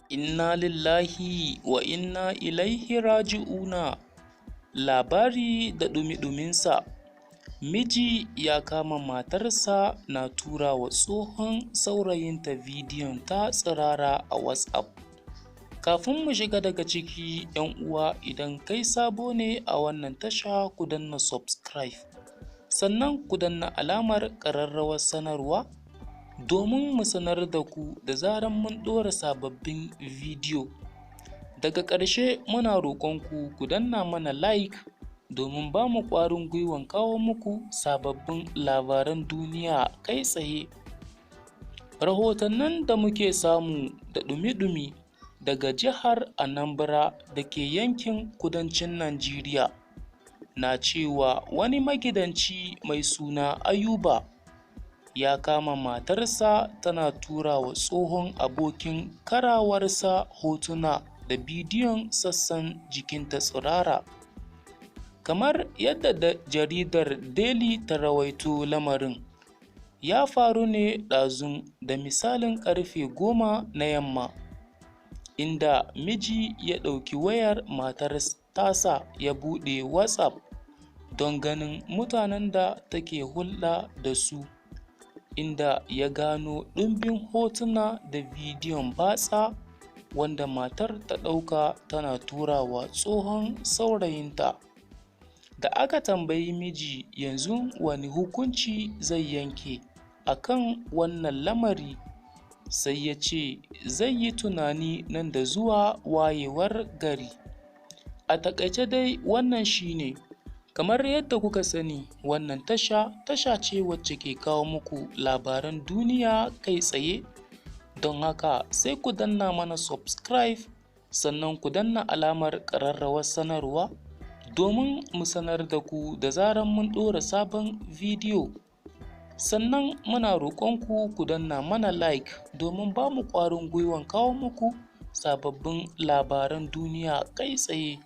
Inna lillahi wa inna ilaihi raji'una. Labari da ɗumi-ɗuminsa. Miji ya kama matarsa na tura wa tsohon saurayinta bidiyon ta tsirara a WhatsApp. Kafin mu shiga daga ciki, 'yan uwa, idan kai sabo ne a wannan tasha, ku danna subscribe, sannan ku danna alamar ƙararrawar sanarwa domin mu sanar da ku da zaran mun ɗora sababbin bidiyo. Daga ƙarshe, muna roƙonku ku danna mana like domin ba mu ƙwarin gwiwan kawo muku sababbin labaran duniya kai tsaye. Rahotannin da muke samu da ɗumi-ɗumi daga jihar Anambra da ke yankin kudancin Najeriya na cewa wani magidanci mai suna Ayuba ya kama matarsa tana tura wa tsohon abokin karawarsa hotuna da bidiyon sassan jikinta tsirara. Kamar yadda jaridar Daily ta rawaito, lamarin ya faru ne ɗazun da misalin ƙarfe 10 na yamma, inda miji ya ɗauki wayar matar tasa ya buɗe WhatsApp don ganin mutanen da take hulɗa da su, inda ya gano ɗimbin hotuna da bidiyon batsa wanda matar ta ɗauka tana turawa tsohon saurayinta. Da aka tambayi miji yanzu wani hukunci zai yanke akan wannan lamari, sai ya ce zai yi tunani nan da zuwa wayewar gari. A taƙaice dai wannan shine. Kamar yadda kuka sani, wannan tasha ce wacce ke kawo muku labaran duniya kai tsaye. Don haka sai ku danna mana subscribe, sannan ku danna alamar ƙararrawar sanarwa domin mu sanar da ku da zaran mun ɗora sabon bidiyo. Sannan muna roƙonku ku danna mana like domin ba mu ƙwarin gwiwan kawo muku sababbin labaran duniya kai tsaye.